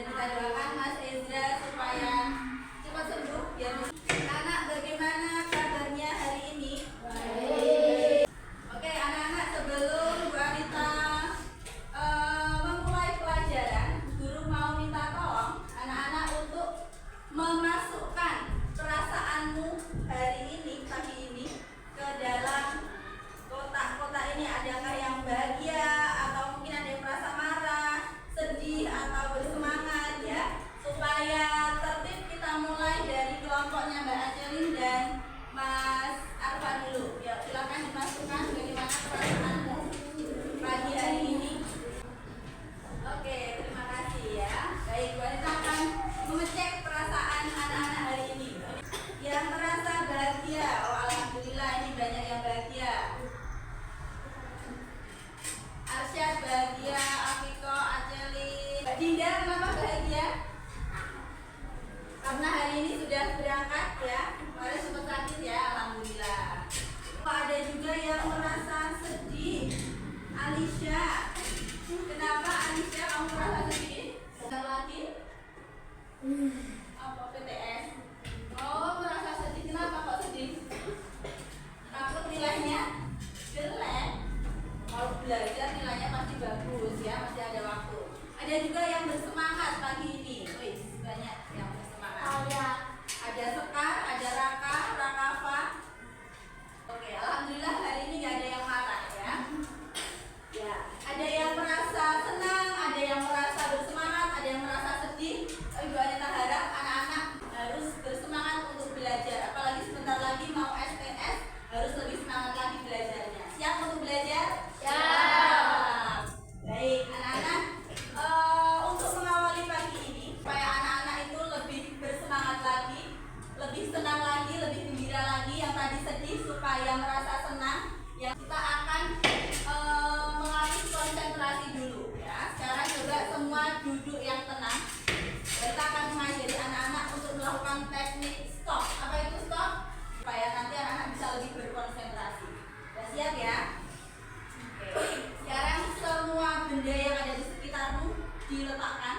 kita doakan Mas Ezra supaya cepat sembuh ya. Anak, bagaimana kabarnya hari ini? Baik. Oke, anak-anak, sebelum Bu Anita memulai pelajaran, guru mau minta tolong anak-anak untuk memasukkan perasaanmu hari ini, pagi ini, ke dalam kotak-kotak ini. Adakah yang bahagia atau mungkin ada yang merasa marah, sedih atau bersemangat ya, supaya tertib. Kita mulai dari kelompoknya Mbak Acelin dan Mas Arfan dulu. Ya, silakan dimasukkan bagaimana perasaanmu pagi hari ini. Oke, terima kasih ya. Baik, Bu Anita akan mengecek perasaan anak-anak hari ini. Yang merasa bahagia, oh alhamdulillah ini banyak yang bahagia. Arsyad bahagia, Afiko, Acelin, Mbak Dinda kenapa bahagia? Karena hari ini sudah berangkat ya, kemarin sempat sakit ya, alhamdulillah. Ada juga yang merasa sedih, Alisha. Kenapa Alisha kamu merasa sedih? Bentar lagi apa PTS? Oh, merasa sedih. Kenapa kok sedih? Takut nilainya jelek. Kalau belajar nilainya pasti bagus ya, masih ada waktu. Ada juga yang bersemangat pagi ini. Wih, banyak yang bersemangat. Ada Sekar, ada Raka, Rakafa. Oke, alhamdulillah hari ini gak ada yang marah ya. Ya, ada yang merasa senang, ada yang merasa bersemangat, ada yang merasa sedih. Tapi Bu Anita harap anak-anak harus bersemangat untuk belajar. Apalagi sebentar lagi mau STS, harus lebih semangat lagi belajarnya. Siap untuk belajar? Siap. Baik, anak-anak, untuk mengawali pagi ini, supaya anak-anak itu lebih bersemangat lagi, lebih senang lagi, lebih gembira lagi. Yang tadi sedih supaya merasa senang. Yang kita akan melatih konsentrasi dulu ya. Sekarang coba semua duduk yang tenang. Kita akan mengajari anak-anak untuk melakukan teknik stop. Apa itu stop? Supaya nanti anak-anak bisa lebih berkonsentrasi. Sudah siap ya? Oke. Sekarang semua benda yang ada di sekitarmu diletakkan.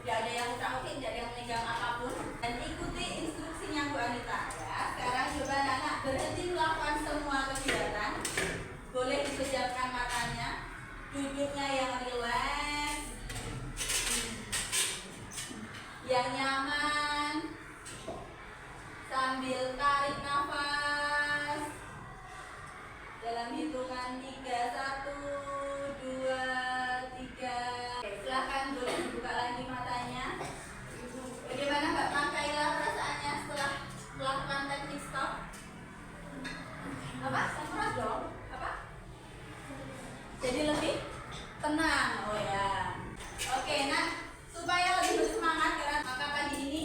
Tidak ada yang utak-utik, tidak ada yang memegang apapun. Dan ikuti instruksinya Bu Anita ya. Sekarang coba anak-anak berhenti melakukan semua kegiatan. Boleh dipejamkan matanya. Duduknya yang rileks, yang nyaman, sambil tarik nafas dalam hitungan 3, 1, 2, 3. Oke, silahkan boleh dibuka lagi matanya. Bagaimana Mbak Makaila perasaannya setelah melakukan teknik stop? Apa? Sempurna dong? Apa? Jadi lebih tenang. Oh ya. Oke, nah supaya lebih bersemangat ya, maka pagi ini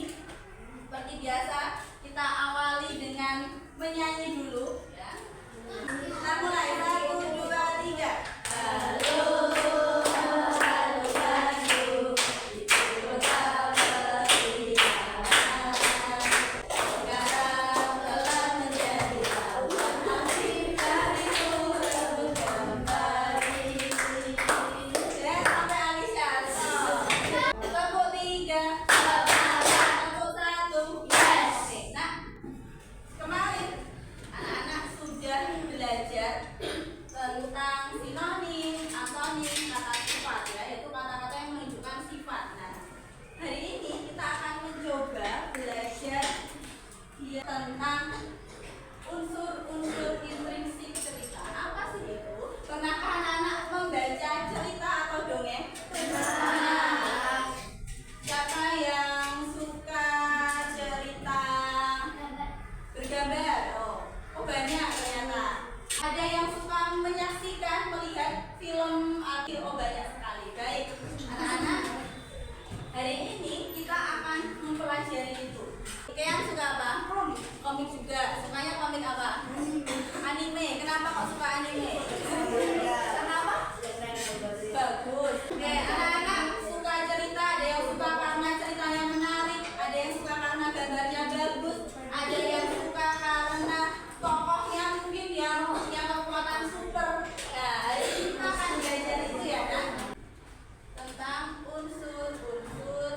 seperti biasa kita awali dengan menyanyi dulu ya. Kita mulai 1, 2, 3. Halo. Tentang unsur-unsur intrinsik cerita. Apa sih itu? Pernahkah anak-anak membaca cerita atau dongeng? Pernah. Siapa yang suka cerita bergambar? Oh banyak ternyata. Ada yang suka menyaksikan, melihat film atau banyak sekali. Baik, anak-anak, hari ini kita akan mempelajari itu. Oke, yang suka apa? Komik juga. Sukanya komik apa? Anime. Kenapa kok suka anime? Kenapa? Bagus. Oke, anak-anak suka cerita. Ada yang suka karena ceritanya menarik. Ada yang suka karena gambarnya bagus. Ada yang suka karena tokohnya mungkin yang punya kekuatan super. Nah, hari ini kita akan belajar itu ya kan? Tentang unsur-unsur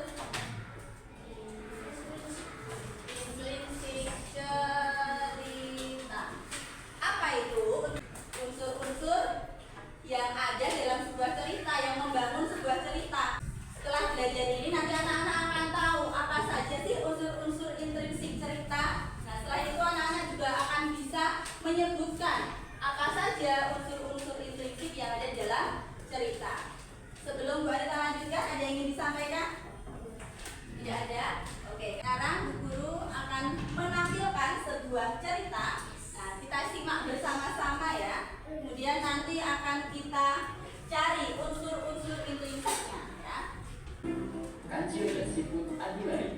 siput adilari.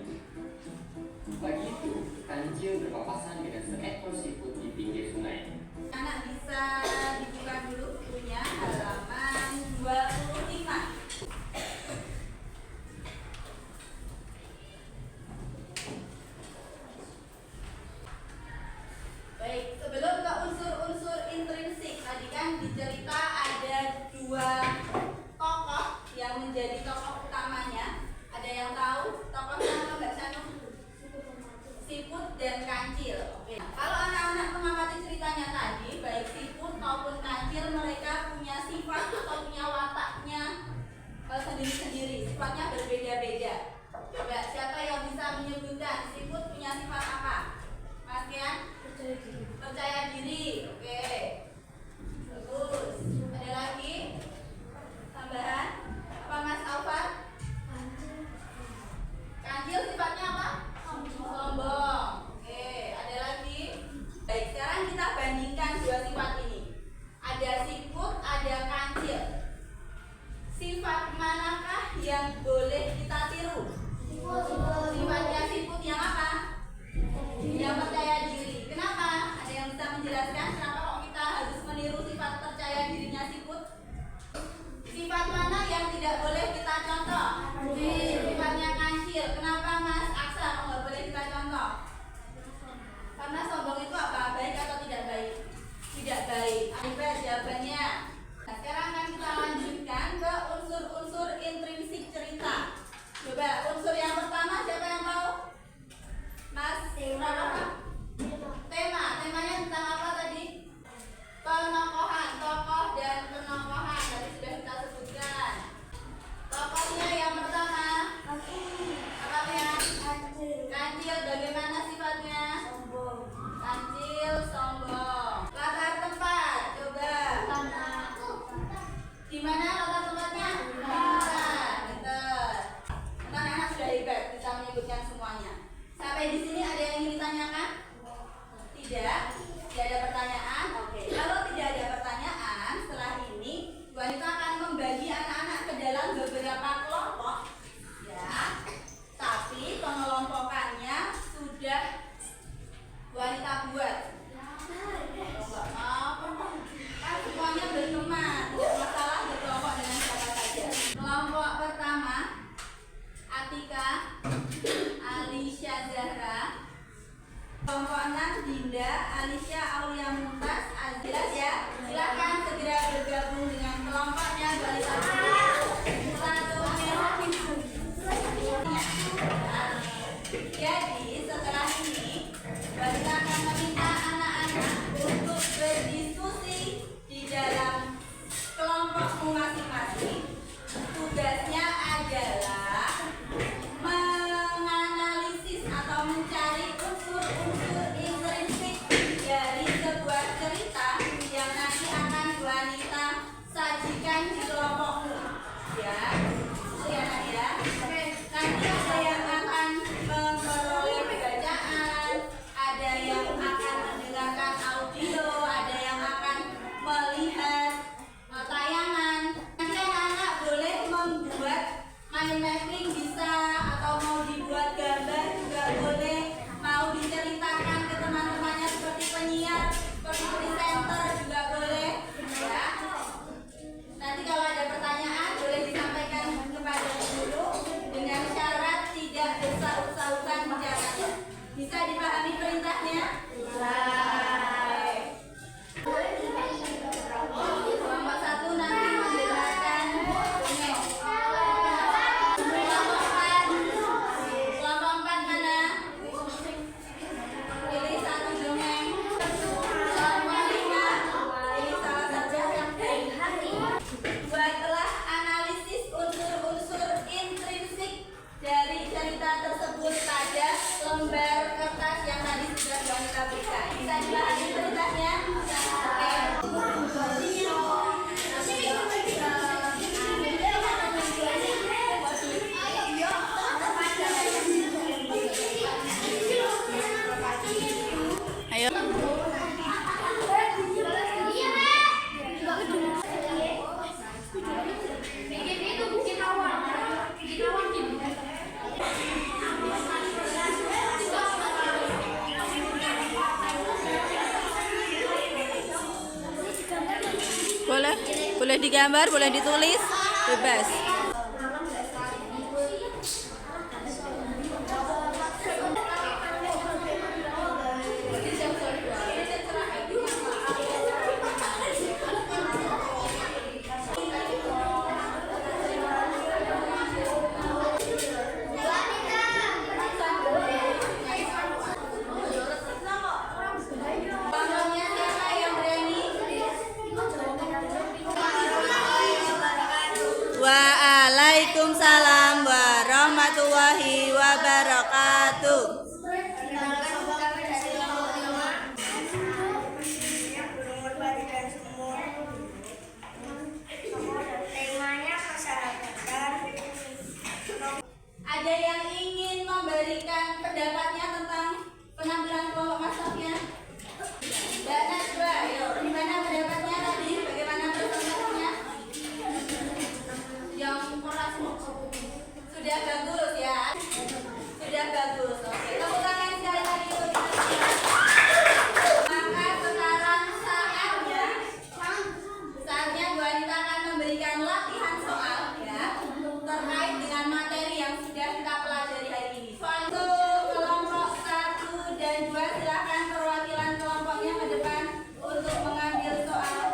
Pagi itu, kancil berpapasan dengan seekor siput di pinggir sungai. Anak bisa dibuka dulu bukunya halaman 25. Baik, sebelum ke unsur-unsur intrinsik, tadi kan di cerita ada dua tokoh yang menjadi tokoh utamanya. Ada yang tahu tokohnya apa Mbak Sanu? Siput dan kancil. Oke. Kalau anak-anak mengamati ceritanya tadi, baik siput maupun kancil, mereka punya sifat atau punya wataknya sendiri-sendiri. Sifatnya berbeda-beda. Coba siapa yang bisa menyebutkan siput punya sifat apa? Mas Kian? Percaya diri. Oke. Bagus. Ada lagi? Tambahan? Apa Mas Alfar? Kancil sifatnya apa? Sombong. Oke, ada lagi? Baik, sekarang kita bandingkan dua sifat ini. Ada siput, ada kancil. Sifat manakah yang boleh kita tiru? Sifatnya siput yang apa? Yang percaya diri. Kenapa? Ada yang bisa menjelaskan kenapa kok kita harus meniru sifat percaya dirinya siput? Sifat mana yang tidak boleh kita contoh? Sifatnya kancil. Kenapa Mas Aksa kok nggak boleh kita contoh? Karena sombong itu apa? Baik atau tidak baik? Tidak baik. Akibat jawabannya. Nah, sekarang akan kita lanjutkan ke unsur-unsur intrinsik cerita. Coba unsur yang pertama siapa yang tahu? Mas, apa? Temanya tentang apa tadi? Penokohan, tokoh dan penokohan. Tadi sudah kita sebutkan. Tokohnya yang pertama apa ya? Kancil. Bagaimana sifatnya? Kancil sombong. Latar tempat, coba. Di mana latar tempatnya? Betul. Anak-anak sudah hebat bisa menyebutkan semuanya. Sampai di sini ada yang ingin ditanyakan? Tidak? Tidak ada pertanyaan? Oke. Kalau tidak ada pertanyaan, setelah ini wanita akan membagi anak-anak ke dalam beberapa kelompok, ya. Tapi pengelompokannya sudah wanita buat. Kan semuanya berteman, tidak masalah berkelompok dengan siapa saja. Kelompok pertama, Atika, Alisha Zahra. Kelompok 6, Dinda, Alisha Aulia Mumtaz, Azila ya. Silakan segera bergabung dengan kelompoknya wanita buat. Jadi setelah ini wanita akan meminta anak-anak untuk berdiskusi di dalam kelompokmu masing-masing. Tugasnya adalah menganalisis atau mencari unsur-unsur intrinsik dari sebuah cerita yang nanti akan wanita sajikan di kelompokmu. Ya, ya, ya. Nanti ada yang akan memperoleh bacaan, ada yang akan mendengarkan audio, ada yang akan melihat tayangan. Nanti anak-anak boleh membuat mind mapping bisa, atau mau dibuat gambar juga boleh, mau diceritakan ke teman-temannya seperti penyiar, seperti presenter juga boleh, ya. Nanti kalau ada pertanyaan boleh disampaikan kepada guru dengan syarat tidak bersaut-sautan bicaranya. Bisa dipahami perintahnya? Kelompok 1 nanti mendengarkan dongeng. Kelompok digambar, boleh ditulis, bebas. Waalaikumsalam warahmatullahi wabarakatuh. Ada yang ingin memberikan pendapatnya tentang penampilan kelompok masuknya? Mbak Najwa, yuk, gimana pendapatnya tadi? Bagaimana presentasinya? Yang keras sudah bagus ya, sudah bagus. Oke, tepuk tangan sekali lagi untuk kita. Maka sekarang saatnya Bu Anita akan memberikan latihan soal ya terkait dengan materi yang sudah kita pelajari hari ini. Untuk kelompok 1 dan 2 silakan perwakilan kelompoknya ke depan untuk mengambil soal.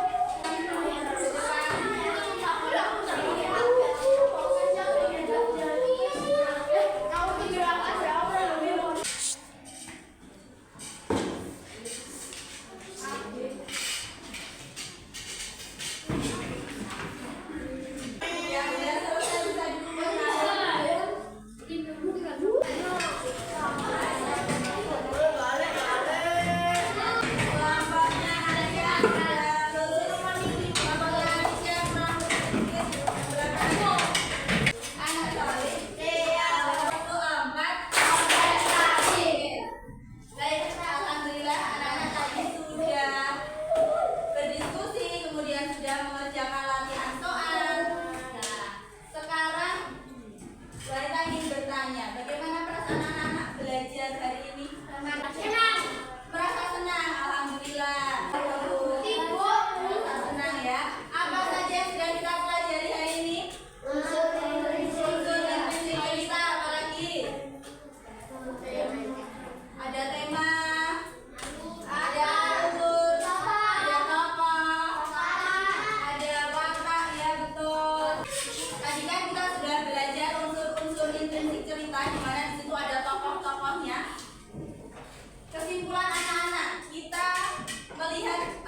Kesimpulan anak-anak, kita melihat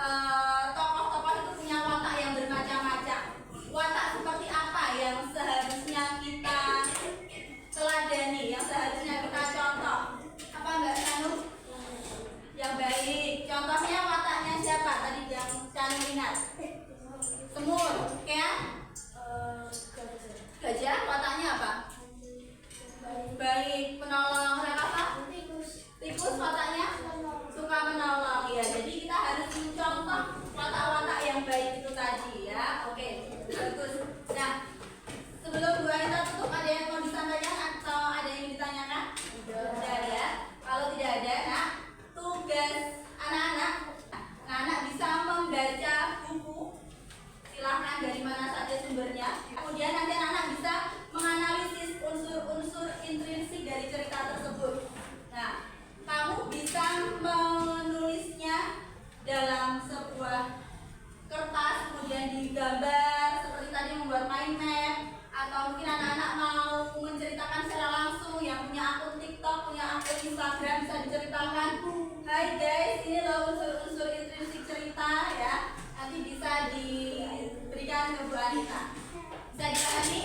tokoh-tokoh itu punya watak yang bermacam-macam. Watak seperti apa yang seharusnya kita teladani, yang seharusnya kita contoh? Apa Mbak Sanu? Yang baik. Contohnya wataknya siapa tadi yang Sanu ingat? Semut, ya? Gajah, wataknya apa? Baik, penolong. Apa? Tikus wataknya suka menolong ya. Jadi kita harus mencontoh watak-watak yang baik itu tadi ya. Oke, bagus. Nah, sebelum Bu Anita tutup, ada yang mau disampaikan atau ada yang ditanyakan? Sudah ya. Kalau tidak ada, nah tugas anak-anak bisa membaca buku. Silahkan dari mana saja sumbernya. Kemudian nanti anak-anak bisa menganalisis unsur-unsur intrinsik dari cerita tersebut. Nah, kamu bisa menulisnya dalam sebuah kertas, kemudian digambar seperti tadi membuat mind map, atau mungkin anak-anak mau menceritakan secara langsung, yang punya akun TikTok, punya akun Instagram bisa diceritakan, hai guys, ini loh unsur-unsur intrinsik cerita ya, nanti bisa diberikan ke Bu Anita. Bisa dipahami?